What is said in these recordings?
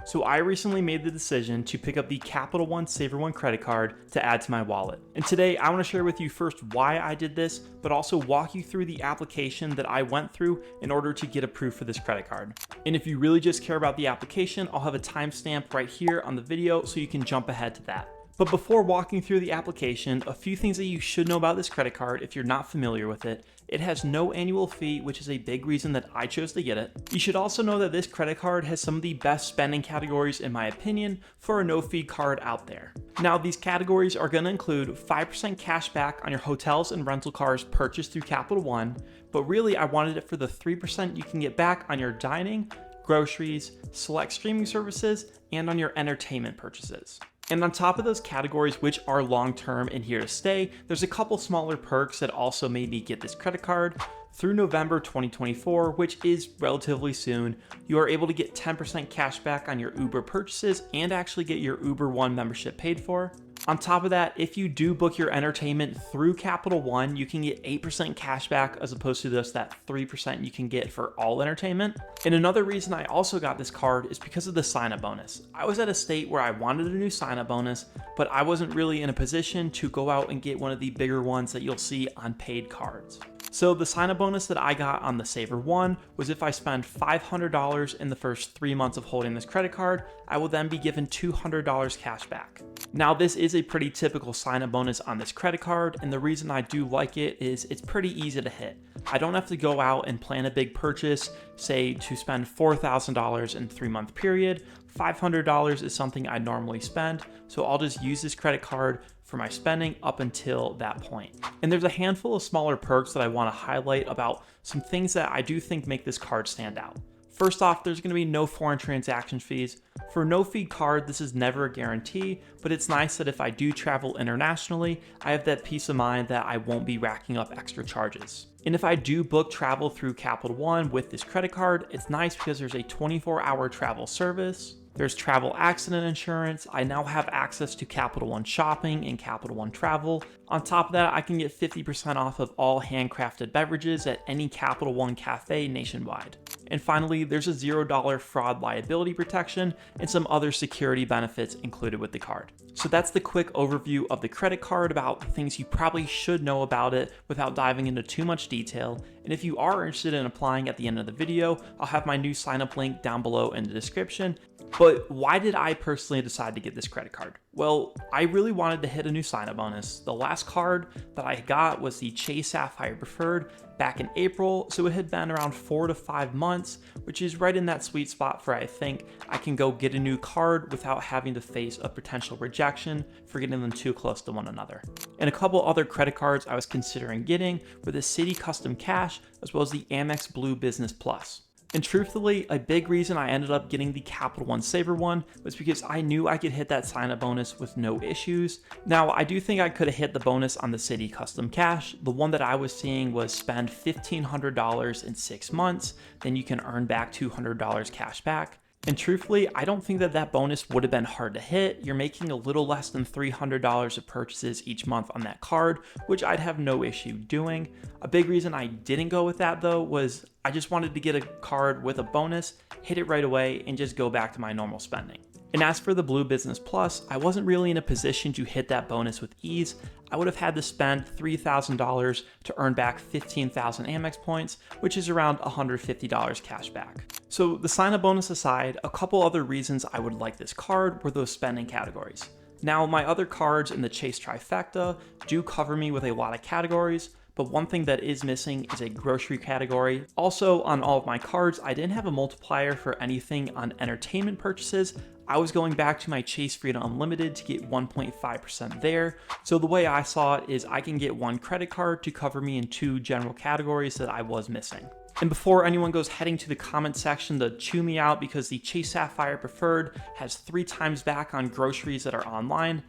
So I recently made the decision to pick up the Capital One Savor One credit card to add to my wallet. And today I want to share with you first why I did this, but also walk you through the application that I went through in order to get approved for this credit card. And if you really just care about the application, I'll have a timestamp right here on the video so you can jump ahead to that. But before walking through the application, a few things that you should know about this credit card if you're not familiar with it. It has no annual fee, which is a big reason that I chose to get it. You should also know that this credit card has some of the best spending categories, in my opinion, for a no-fee card out there. Now, these categories are going to include 5% cash back on your hotels and rental cars purchased through Capital One, but really I wanted it for the 3% you can get back on your dining, groceries, select streaming services, and on your entertainment purchases. And on top of those categories, which are long-term and here to stay, there's a couple smaller perks that also made me get this credit card. Through November 2024, which is relatively soon, you are able to get 10% cash back on your Uber purchases and actually get your Uber One membership paid for. On top of that, if you do book your entertainment through Capital One, you can get 8% cash back as opposed to just that 3% you can get for all entertainment. And another reason I also got this card is because of the sign-up bonus. I was at a state where I wanted a new sign-up bonus, but I wasn't really in a position to go out and get one of the bigger ones that you'll see on paid cards. So the sign-up bonus that I got on the Savor One was if I spend $500 in the first 3 months of holding this credit card, I will then be given $200 cash back. Now, this is a pretty typical sign-up bonus on this credit card, and the reason I do like it is it's pretty easy to hit. I don't have to go out and plan a big purchase, say to spend $4,000 in a 3-month period. $500 is something I normally spend, so I'll just use this credit card for my spending up until that point. And there's a handful of smaller perks that I want to highlight about some things that I do think make this card stand out. First off, there's going to be no foreign transaction fees. For a no-fee card, this is never a guarantee, but it's nice that if I do travel internationally, I have that peace of mind that I won't be racking up extra charges. And if I do book travel through Capital One with this credit card, it's nice because there's a 24-hour travel service. There's travel accident insurance. I now have access to Capital One Shopping and Capital One Travel. On top of that, I can get 50% off of all handcrafted beverages at any Capital One cafe nationwide. And finally, there's a $0 fraud liability protection and some other security benefits included with the card. So that's the quick overview of the credit card, about the things you probably should know about it without diving into too much detail. And if you are interested in applying at the end of the video, I'll have my new sign up link down below in the description. But why did I personally decide to get this credit card? Well, I really wanted to hit a new sign-up bonus. The last card that I got was the Chase Sapphire Preferred back in April, so it had been around 4 to 5 months, which is right in that sweet spot for I think I can go get a new card without having to face a potential rejection for getting them too close to one another. And a couple other credit cards I was considering getting were the Citi Custom Cash as well as the Amex Blue Business Plus. And truthfully, a big reason I ended up getting the Capital One Savor One was because I knew I could hit that sign-up bonus with no issues. Now, I do think I could have hit the bonus on the Citi Custom Cash. The one that I was seeing was spend $1,500 in 6 months, then you can earn back $200 cash back. And truthfully, I don't think that that bonus would have been hard to hit. You're making a little less than $300 of purchases each month on that card, which I'd have no issue doing. A big reason I didn't go with that though was I just wanted to get a card with a bonus, hit it right away, and just go back to my normal spending. And as for the Blue Business Plus, I wasn't really in a position to hit that bonus with ease. I would have had to spend $3,000 to earn back 15,000 Amex points, which is around $150 cash back. So the sign-up bonus aside, a couple other reasons I would like this card were those spending categories. Now, my other cards in the Chase trifecta do cover me with a lot of categories, but one thing that is missing is a grocery category. Also, on all of my cards, I didn't have a multiplier for anything on entertainment purchases. I was going back to my Chase Freedom Unlimited to get 1.5% there. So the way I saw it is I can get one credit card to cover me in 2 general categories that I was missing. And before anyone goes heading to the comment section to chew me out because the Chase Sapphire Preferred has 3 times back on groceries that are online,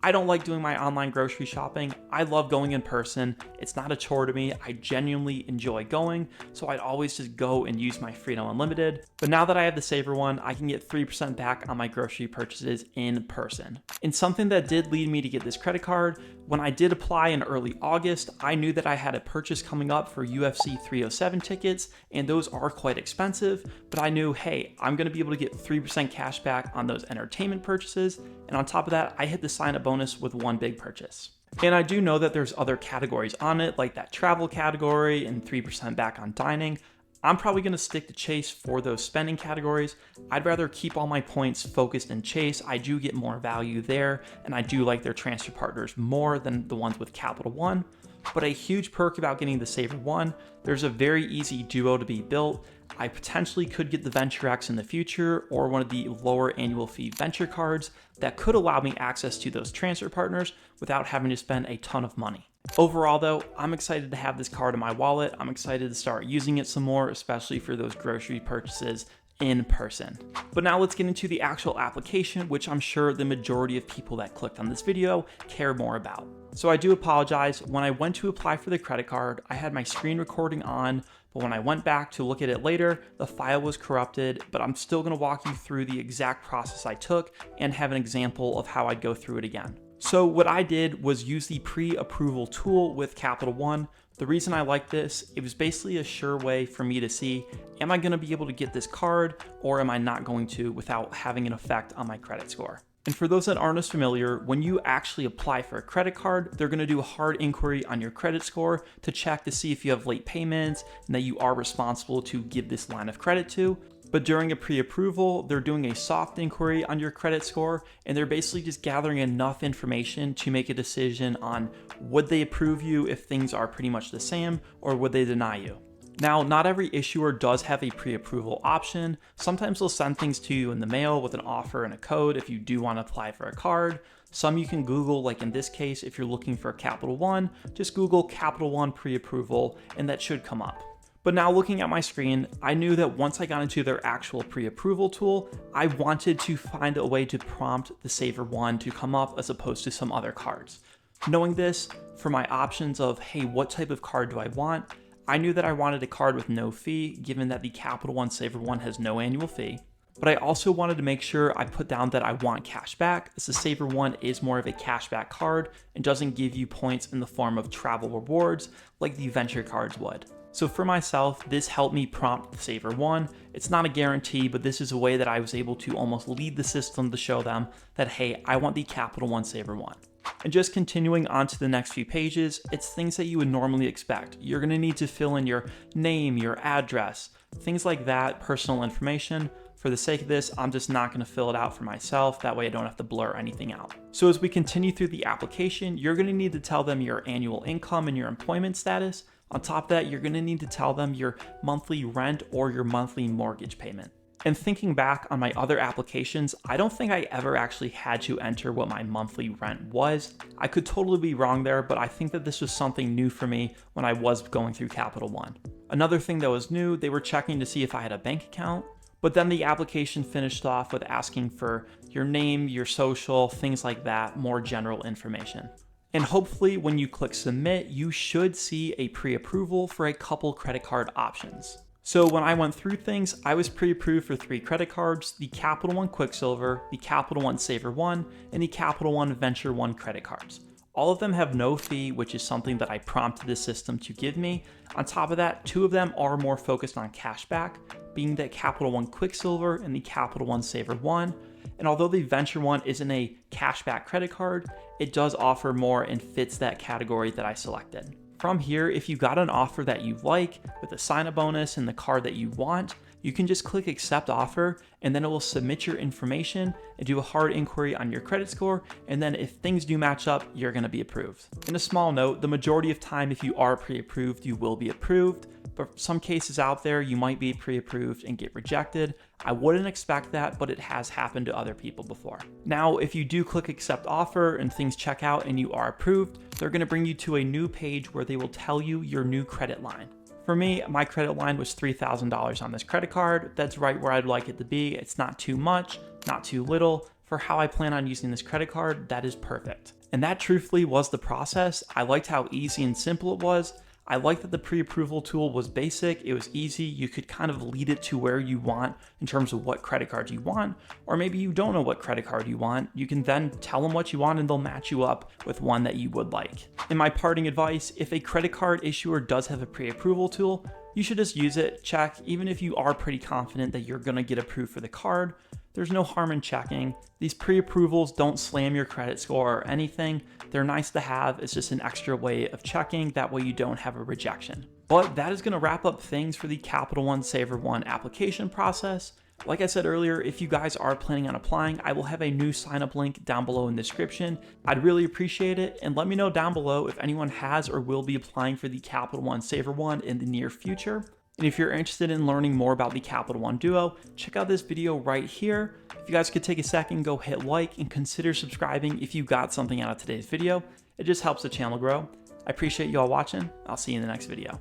I don't like doing my online grocery shopping. I love going in person. It's not a chore to me. I genuinely enjoy going, so I'd always just go and use my Freedom Unlimited. But now that I have the Savor One, I can get 3% back on my grocery purchases in person. And something that did lead me to get this credit card, when I did apply in early August, I knew that I had a purchase coming up for UFC 307 tickets, and those are quite expensive, but I knew, hey, I'm gonna be able to get 3% cash back on those entertainment purchases, and on top of that, I hit the sign-up bonus with one big purchase. And I do know that there's other categories on it, like that travel category and 3% back on dining. I'm probably gonna stick to Chase for those spending categories. I'd rather keep all my points focused in Chase. I do get more value there, and I do like their transfer partners more than the ones with Capital One. But a huge perk about getting the Savor One, there's a very easy duo to be built. I potentially could get the Venture X in the future or one of the lower annual fee venture cards that could allow me access to those transfer partners without having to spend a ton of money. Overall though, I'm excited to have this card in my wallet. I'm excited to start using it some more, especially for those grocery purchases in person. But now let's get into the actual application, which I'm sure the majority of people that clicked on this video care more about. So I do apologize. When I went to apply for the credit card, I had my screen recording on, but when I went back to look at it later, the file was corrupted, but I'm still gonna walk you through the exact process I took and have an example of how I'd go through it again. So what I did was use the pre-approval tool with Capital One. The reason I like this, it was basically a sure way for me to see, am I gonna be able to get this card or am I not going to without having an effect on my credit score? And for those that aren't as familiar, when you actually apply for a credit card, they're gonna do a hard inquiry on your credit score to check to see if you have late payments and that you are responsible to give this line of credit to. But during a pre-approval, they're doing a soft inquiry on your credit score, and they're basically just gathering enough information to make a decision on would they approve you if things are pretty much the same, or would they deny you. Now, not every issuer does have a pre-approval option. Sometimes they'll send things to you in the mail with an offer and a code if you do want to apply for a card. Some you can Google, like in this case, if you're looking for Capital One, just Google Capital One pre-approval, and that should come up. But now looking at my screen, I knew that once I got into their actual pre-approval tool, I wanted to find a way to prompt the Savor One to come up as opposed to some other cards. Knowing this, for my options of, hey, what type of card do I want? I knew that I wanted a card with no fee, given that the Capital One Savor One has no annual fee. But I also wanted to make sure I put down that I want cash back, as the Savor One is more of a cashback card and doesn't give you points in the form of travel rewards like the venture cards would. So for myself, this helped me prompt the Savor One. It's not a guarantee, but this is a way that I was able to almost lead the system to show them that, hey, I want the Capital One Savor One. And just continuing on to the next few pages, it's things that you would normally expect. You're gonna need to fill in your name, your address, things like that, personal information. For the sake of this, I'm just not gonna fill it out for myself. That way I don't have to blur anything out. So as we continue through the application, you're gonna need to tell them your annual income and your employment status. On top of that, you're gonna need to tell them your monthly rent or your monthly mortgage payment. And thinking back on my other applications, I don't think I ever actually had to enter what my monthly rent was. I could totally be wrong there, but I think that this was something new for me when I was going through Capital One. Another thing that was new, they were checking to see if I had a bank account, but then the application finished off with asking for your name, your social, things like that, more general information. And hopefully when you click submit, you should see a pre-approval for a couple credit card options. So when I went through things, I was pre-approved for 3 credit cards: the Capital One Quicksilver, the Capital One Savor One, and the Capital One Venture One credit cards. All of them have no fee, which is something that I prompted the system to give me. On top of that, 2 of them are more focused on cashback, being the Capital One Quicksilver and the Capital One Savor One. And although the Venture One isn't a cashback credit card, it does offer more and fits that category that I selected. From here, if you got an offer that you like with a sign-up bonus and the card that you want, you can just click accept offer, and then it will submit your information and do a hard inquiry on your credit score. And then if things do match up, you're gonna be approved. In a small note, the majority of time, if you are pre-approved, you will be approved. But some cases out there, you might be pre-approved and get rejected. I wouldn't expect that, but it has happened to other people before. Now, if you do click accept offer and things check out and you are approved, they're gonna bring you to a new page where they will tell you your new credit line. For me, my credit line was $3,000 on this credit card. That's right where I'd like it to be. It's not too much, not too little. For how I plan on using this credit card, that is perfect. And that truthfully was the process. I liked how easy and simple it was. I liked that the pre-approval tool was basic, it was easy, you could kind of lead it to where you want in terms of what credit card you want, or maybe you don't know what credit card you want, you can then tell them what you want and they'll match you up with one that you would like. In my parting advice, if a credit card issuer does have a pre-approval tool, you should just use it, check, even if you are pretty confident that you're gonna get approved for the card. There's no harm in checking. These pre-approvals don't slam your credit score or anything. They're nice to have. It's just an extra way of checking. That way you don't have a rejection. But that is gonna wrap up things for the Capital One Savor One application process. Like I said earlier, if you guys are planning on applying, I will have a new sign up link down below in the description. I'd really appreciate it, and let me know down below if anyone has or will be applying for the Capital One Savor One in the near future. And if you're interested in learning more about the Capital One Duo, check out this video right here. If you guys could take a second, go hit like and consider subscribing if you got something out of today's video. It just helps the channel grow. I appreciate you all watching. I'll see you in the next video.